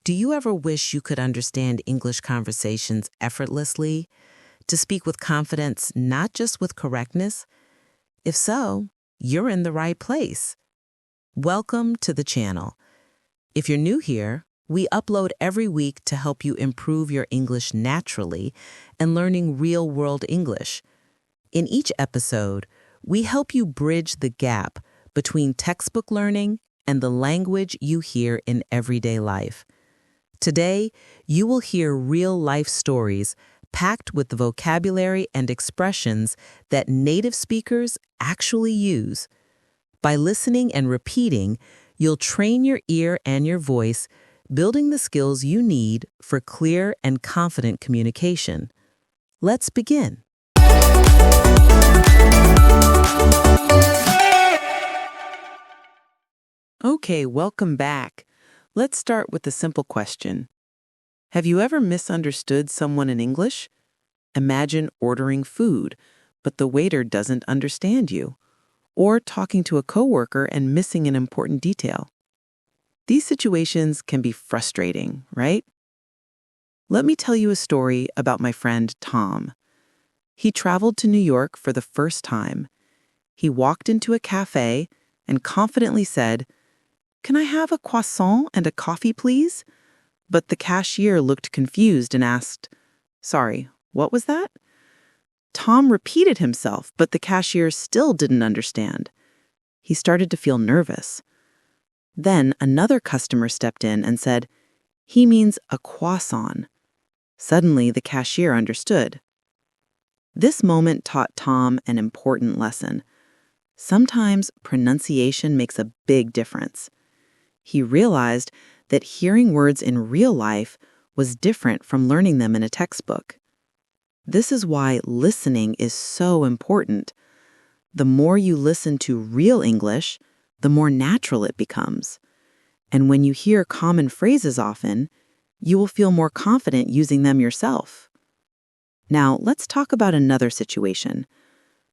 Do you ever wish you could understand English conversations effortlessly, to speak with confidence, not just with correctness? If so, you're in the right place. Welcome to the channel. If you're new here, we upload every week to help you improve your English naturally and learning real-world English. In each episode, we help you bridge the gap between textbook learning and the language you hear in everyday life. Today, you will hear real-life stories packed with the vocabulary and expressions that native speakers actually use. By listening and repeating, you'll train your ear and your voice, building the skills you need for clear and confident communication. Let's begin. Okay, welcome back. Let's start with a simple question. Have you ever misunderstood someone in English? Imagine ordering food, but the waiter doesn't understand you, or talking to a coworker and missing an important detail. These situations can be frustrating, right? Let me tell you a story about my friend Tom. He traveled to New York for the first time. He walked into a cafe and confidently said, "Can I have a croissant and a coffee, please?" But the cashier looked confused and asked, "Sorry, what was that?" Tom repeated himself, but the cashier still didn't understand. He started to feel nervous. Then another customer stepped in and said, "He means a croissant." Suddenly, the cashier understood. This moment taught Tom an important lesson. Sometimes pronunciation makes a big difference. He realized that hearing words in real life was different from learning them in a textbook. This is why listening is so important. The more you listen to real English, the more natural it becomes. And when you hear common phrases often, you will feel more confident using them yourself. Now, let's talk about another situation.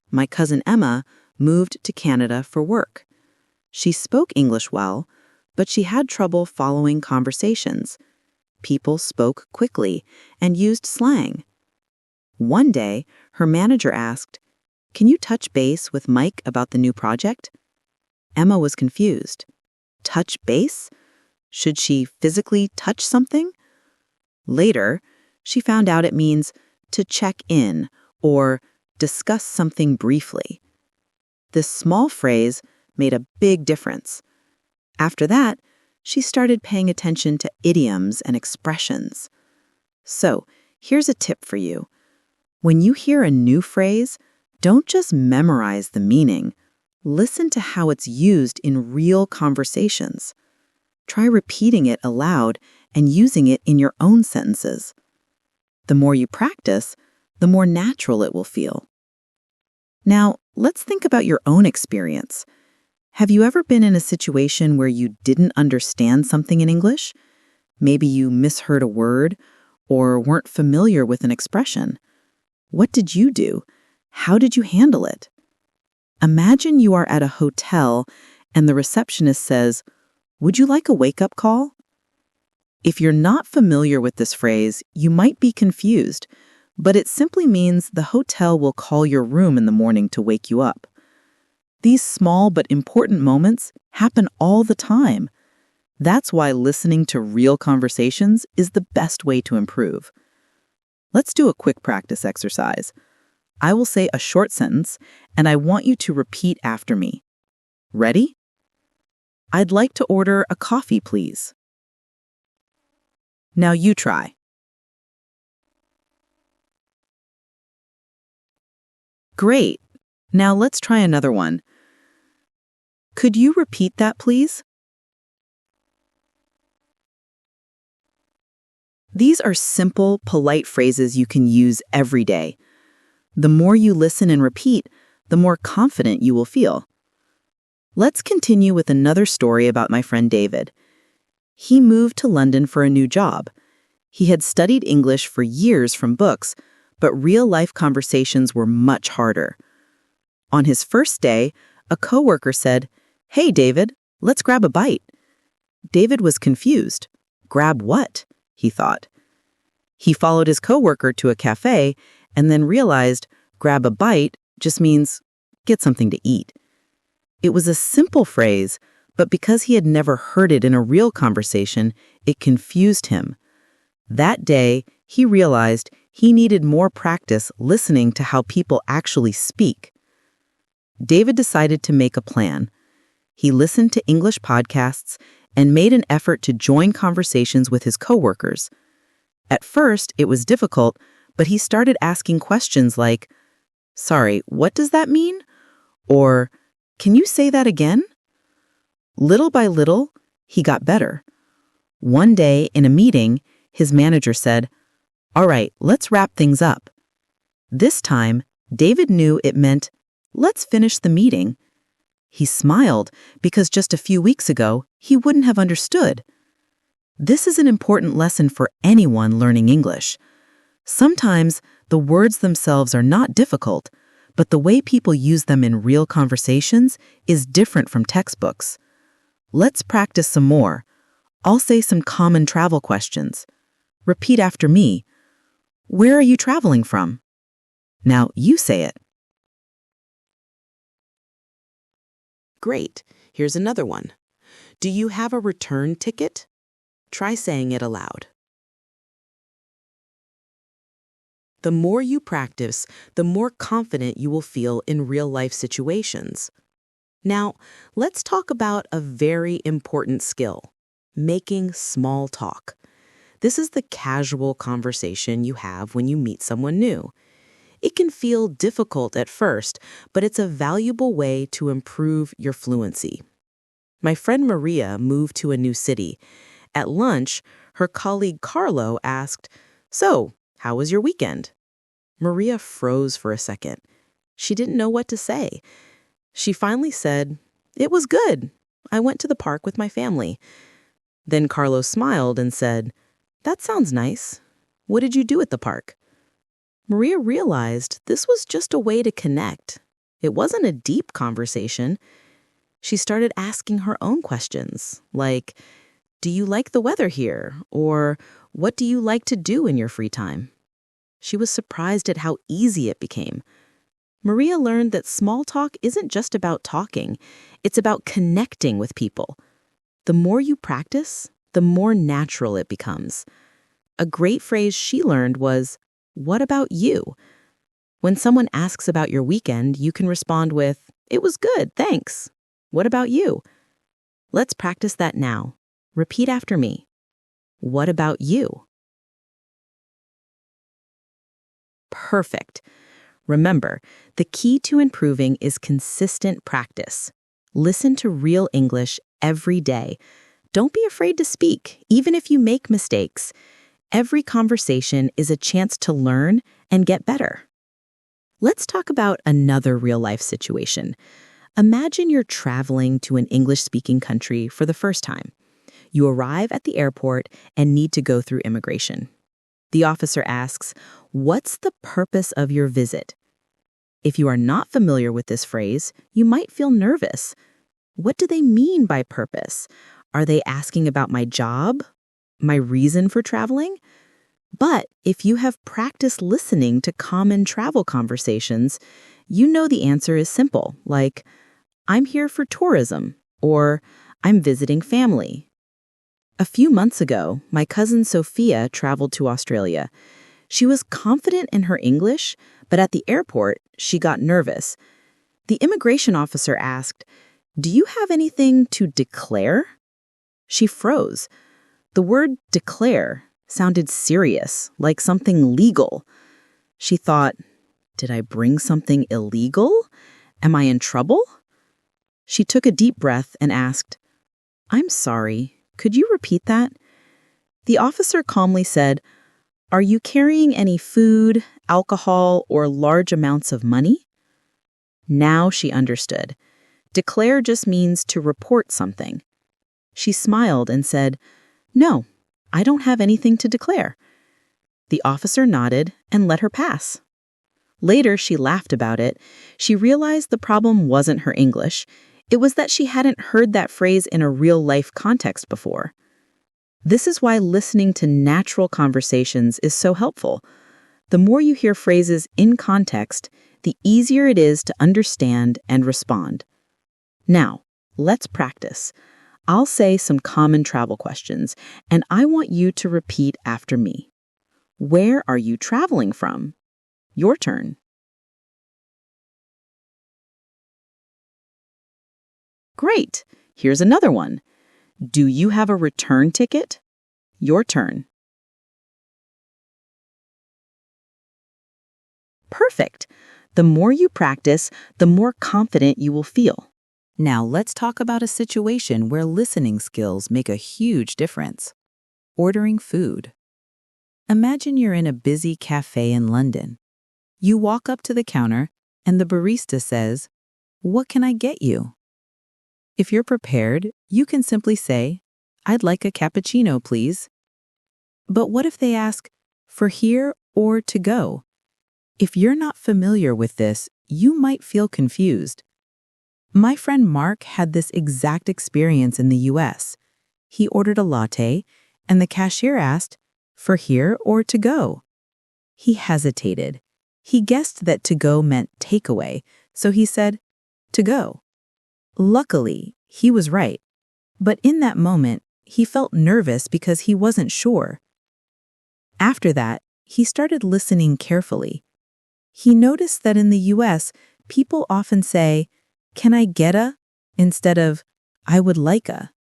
My cousin Emma moved to Canada for work. She spoke English well, but she had trouble following conversations. People spoke quickly and used slang. One day, her manager asked, "Can you touch base with Mike about the new project?" Emma was confused. Touch base? Should she physically touch something? Later, she found out it means to check in or discuss something briefly. This small phrase made a big difference. After that, she started paying attention to idioms and expressions. So, here's a tip for you. When you hear a new phrase, don't just memorize the meaning. Listen to how it's used in real conversations. Try repeating it aloud and using it in your own sentences. The more you practice, the more natural it will feel. Now, let's think about your own experience. Have you ever been in a situation where you didn't understand something in English? Maybe you misheard a word or weren't familiar with an expression. What did you do? How did you handle it? Imagine you are at a hotel and the receptionist says, "Would you like a wake-up call?" If you're not familiar with this phrase, you might be confused, but it simply means the hotel will call your room in the morning to wake you up. These small but important moments happen all the time. That's why listening to real conversations is the best way to improve. Let's do a quick practice exercise. I will say a short sentence, and I want you to repeat after me. Ready? "I'd like to order a coffee, please." Now you try. Great. Now let's try another one. Could you repeat that, please? These are simple, polite phrases you can use every day. The more you listen and repeat, the more confident you will feel. Let's continue with another story about my friend David. He moved to London for a new job. He had studied English for years from books, but real-life conversations were much harder. On his first day, a coworker said, "Hey, David, let's grab a bite." David was confused. Grab what? He thought. He followed his coworker to a cafe and then realized grab a bite just means get something to eat. It was a simple phrase, but because he had never heard it in a real conversation, it confused him. That day, he realized he needed more practice listening to how people actually speak. David decided to make a plan. He listened to English podcasts and made an effort to join conversations with his coworkers. At first, it was difficult, but he started asking questions like, "Sorry, what does that mean?" Or, "Can you say that again?" Little by little, he got better. One day in a meeting, his manager said, "All right, let's wrap things up." This time, David knew it meant, "Let's finish the meeting." He smiled because just a few weeks ago, he wouldn't have understood. This is an important lesson for anyone learning English. Sometimes the words themselves are not difficult, but the way people use them in real conversations is different from textbooks. Let's practice some more. I'll say some common travel questions. Repeat after me. Where are you traveling from? Now you say it. Great. Here's another one. Do you have a return ticket? Try saying it aloud. The more you practice, the more confident you will feel in real-life situations. Now, let's talk about a very important skill, making small talk. This is the casual conversation you have when you meet someone new. It can feel difficult at first, but it's a valuable way to improve your fluency. My friend Maria moved to a new city. At lunch, her colleague Carlo asked, "So, how was your weekend?" Maria froze for a second. She didn't know what to say. She finally said, "It was good. I went to the park with my family." Then Carlo smiled and said, "That sounds nice. What did you do at the park?" Maria realized this was just a way to connect. It wasn't a deep conversation. She started asking her own questions, like, "Do you like the weather here?" Or, "What do you like to do in your free time?" She was surprised at how easy it became. Maria learned that small talk isn't just about talking. It's about connecting with people. The more you practice, the more natural it becomes. A great phrase she learned was, "What about you?" When someone asks about your weekend, you can respond with, "It was good, thanks. What about you?" Let's practice that now. Repeat after me. What about you? Perfect. Remember, the key to improving is consistent practice. Listen to real English every day. Don't be afraid to speak, even if you make mistakes. Every conversation is a chance to learn and get better. Let's talk about another real-life situation. Imagine you're traveling to an English-speaking country for the first time. You arrive at the airport and need to go through immigration. The officer asks, "What's the purpose of your visit?" If you are not familiar with this phrase, you might feel nervous. What do they mean by purpose? Are they asking about my job? My reason for traveling? But if you have practiced listening to common travel conversations, you know the answer is simple, like, "I'm here for tourism," or "I'm visiting family." A few months ago, my cousin Sophia traveled to Australia. She was confident in her English, but at the airport, she got nervous. The immigration officer asked, "Do you have anything to declare?" She froze. The word declare sounded serious, like something legal. She thought, did I bring something illegal? Am I in trouble? She took a deep breath and asked, "I'm sorry, could you repeat that?" The officer calmly said, "Are you carrying any food, alcohol, or large amounts of money?" Now she understood. Declare just means to report something. She smiled and said, "No, I don't have anything to declare." The officer nodded and let her pass. Later, she laughed about it. She realized the problem wasn't her English. It was that she hadn't heard that phrase in a real-life context before. This is why listening to natural conversations is so helpful. The more you hear phrases in context, the easier it is to understand and respond. Now, let's practice. I'll say some common travel questions, and I want you to repeat after me. Where are you traveling from? Your turn. Great. Here's another one. Do you have a return ticket? Your turn. Perfect. The more you practice, the more confident you will feel. Now let's talk about a situation where listening skills make a huge difference. Ordering food. Imagine you're in a busy cafe in London. You walk up to the counter and the barista says, "What can I get you?" If you're prepared, you can simply say, "I'd like a cappuccino, please." But what if they ask, "For here or to go?" If you're not familiar with this, you might feel confused. My friend Mark had this exact experience in the US. He ordered a latte, and the cashier asked, "For here or to go?" He hesitated. He guessed that to go meant takeaway, so he said, "To go." Luckily, he was right. But in that moment, he felt nervous because he wasn't sure. After that, he started listening carefully. He noticed that in the US, people often say, "Can I get a?" instead of, "I would like a."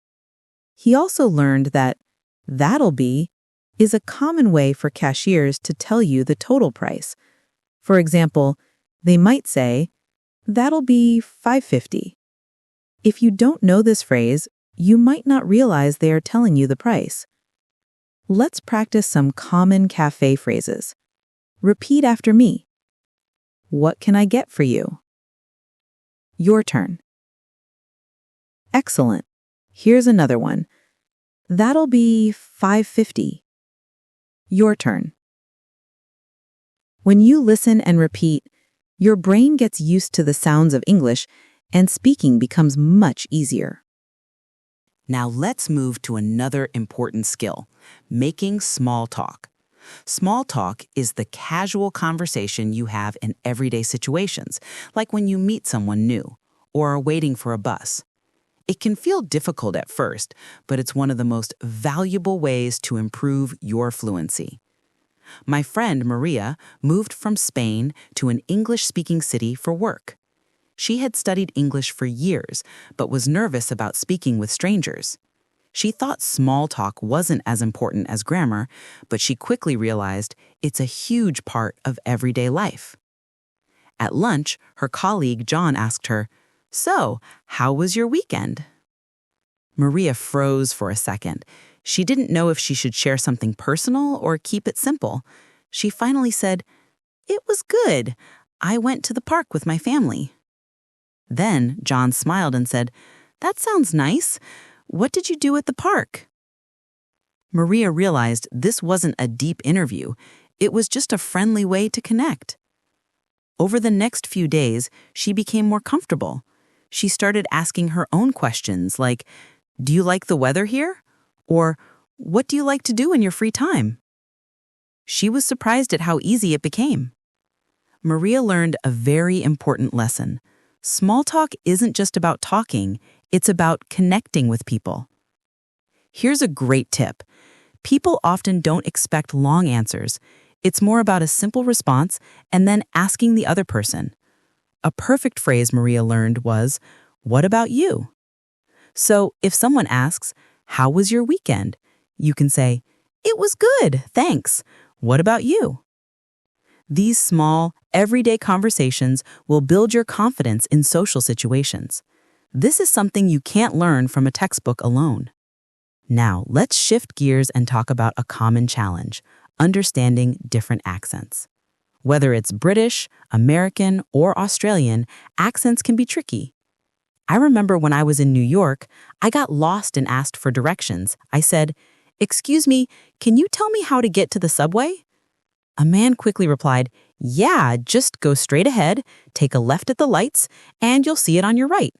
He also learned that "that'll be" is a common way for cashiers to tell you the total price. For example, they might say, "That'll be $5.50. If you don't know this phrase, you might not realize they are telling you the price. Let's practice some common cafe phrases. Repeat after me. What can I get for you? Your turn. Excellent. Here's another one. That'll be $5.50. Your turn. When you listen and repeat, your brain gets used to the sounds of English and speaking becomes much easier. Now let's move to another important skill, making small talk. Small talk is the casual conversation you have in everyday situations, like when you meet someone new or are waiting for a bus. It can feel difficult at first, but it's one of the most valuable ways to improve your fluency. My friend Maria moved from Spain to an English-speaking city for work. She had studied English for years, but was nervous about speaking with strangers. She thought small talk wasn't as important as grammar, but she quickly realized it's a huge part of everyday life. At lunch, her colleague John asked her, "So, how was your weekend?" Maria froze for a second. She didn't know if she should share something personal or keep it simple. She finally said, "It was good. I went to the park with my family." Then John smiled and said, "That sounds nice. What did you do at the park?" Maria realized this wasn't a deep interview. It was just a friendly way to connect. Over the next few days, she became more comfortable. She started asking her own questions like, "Do you like the weather here?" Or, "What do you like to do in your free time?" She was surprised at how easy it became. Maria learned a very important lesson. Small talk isn't just about talking, it's about connecting with people. Here's a great tip. People often don't expect long answers. It's more about a simple response and then asking the other person. A perfect phrase Maria learned was, "What about you?" So if someone asks, "How was your weekend?" you can say, "It was good, thanks. What about you?" These small, everyday conversations will build your confidence in social situations. This is something you can't learn from a textbook alone. Now, let's shift gears and talk about a common challenge, understanding different accents. Whether it's British, American, or Australian, accents can be tricky. I remember when I was in New York, I got lost and asked for directions. I said, "Excuse me, can you tell me how to get to the subway?" A man quickly replied, "Yeah, just go straight ahead, take a left at the lights, and you'll see it on your right."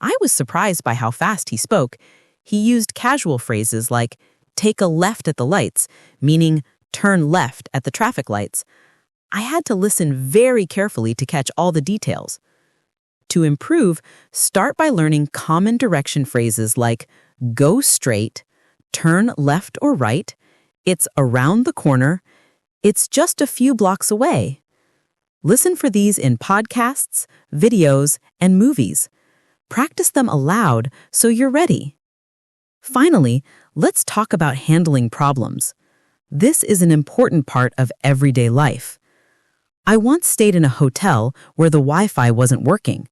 I was surprised by how fast he spoke. He used casual phrases like, take a left at the lights, meaning turn left at the traffic lights, I had to listen very carefully to catch all the details. To improve, start by learning common direction phrases like go straight, turn left or right, it's around the corner, it's just a few blocks away. Listen for these in podcasts, videos, and movies. Practice them aloud so you're ready. Finally, let's talk about handling problems. This is an important part of everyday life. I once stayed in a hotel where the Wi-Fi wasn't working.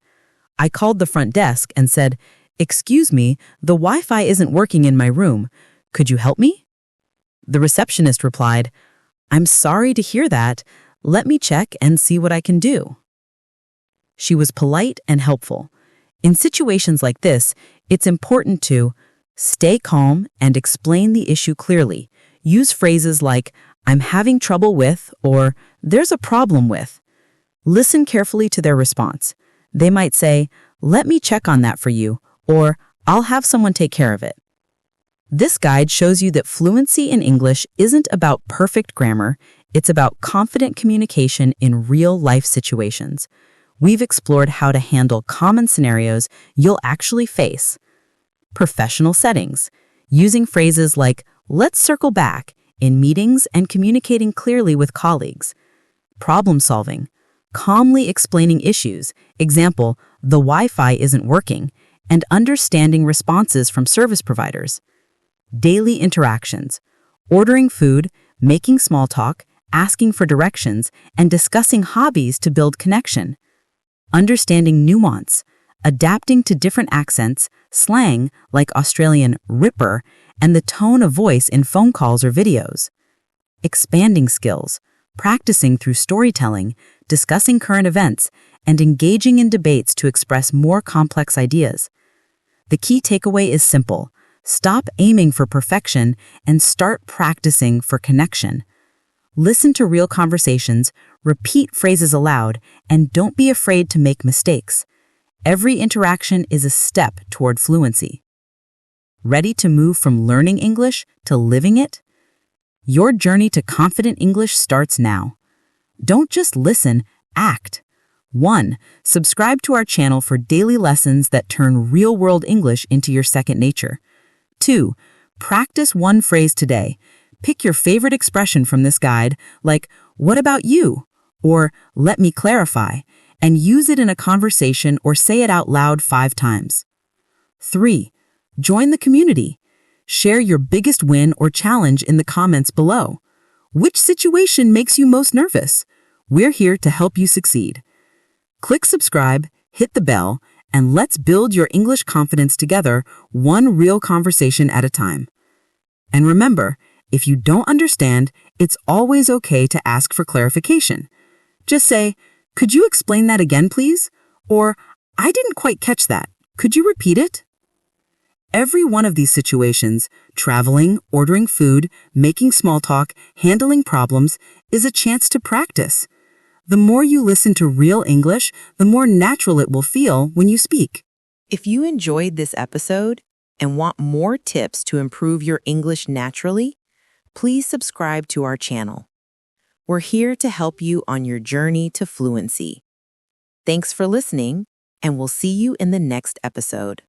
I called the front desk and said, "Excuse me, the Wi-Fi isn't working in my room. Could you help me?" The receptionist replied, "I'm sorry to hear that. Let me check and see what I can do." She was polite and helpful. In situations like this, it's important to stay calm and explain the issue clearly. Use phrases like, "I'm having trouble with," or "there's a problem with." Listen carefully to their response. They might say, "Let me check on that for you," or "I'll have someone take care of it." This guide shows you that fluency in English isn't about perfect grammar, it's about confident communication in real-life situations. We've explored how to handle common scenarios you'll actually face. Professional settings, using phrases like, "let's circle back," in meetings and communicating clearly with colleagues. Problem solving, calmly explaining issues, example, "the Wi-Fi isn't working," and understanding responses from service providers. Daily interactions, ordering food, making small talk, asking for directions, and discussing hobbies to build connection. Understanding nuance, adapting to different accents, slang like Australian ripper, and the tone of voice in phone calls or videos. Expanding skills, practicing through storytelling, discussing current events, and engaging in debates to express more complex ideas. The key takeaway is simple. Stop aiming for perfection and start practicing for connection. Listen to real conversations, repeat phrases aloud, and don't be afraid to make mistakes. Every interaction is a step toward fluency. Ready to move from learning English to living it? Your journey to confident English starts now. Don't just listen, act. 1. Subscribe to our channel for daily lessons that turn real-world English into your second nature. 2. Practice one phrase today. Pick your favorite expression from this guide, like, "What about you?" or "Let me clarify," and use it in a conversation or say it out loud 5 times. 3. Join the community. Share your biggest win or challenge in the comments below. Which situation makes you most nervous? We're here to help you succeed. Click subscribe, hit the bell, and let's build your English confidence together, one real conversation at a time. And remember, if you don't understand, it's always okay to ask for clarification. Just say, "Could you explain that again, please?" Or, "I didn't quite catch that. Could you repeat it?" Every one of these situations, traveling, ordering food, making small talk, handling problems, is a chance to practice. The more you listen to real English, the more natural it will feel when you speak. If you enjoyed this episode and want more tips to improve your English naturally, please subscribe to our channel. We're here to help you on your journey to fluency. Thanks for listening, and we'll see you in the next episode.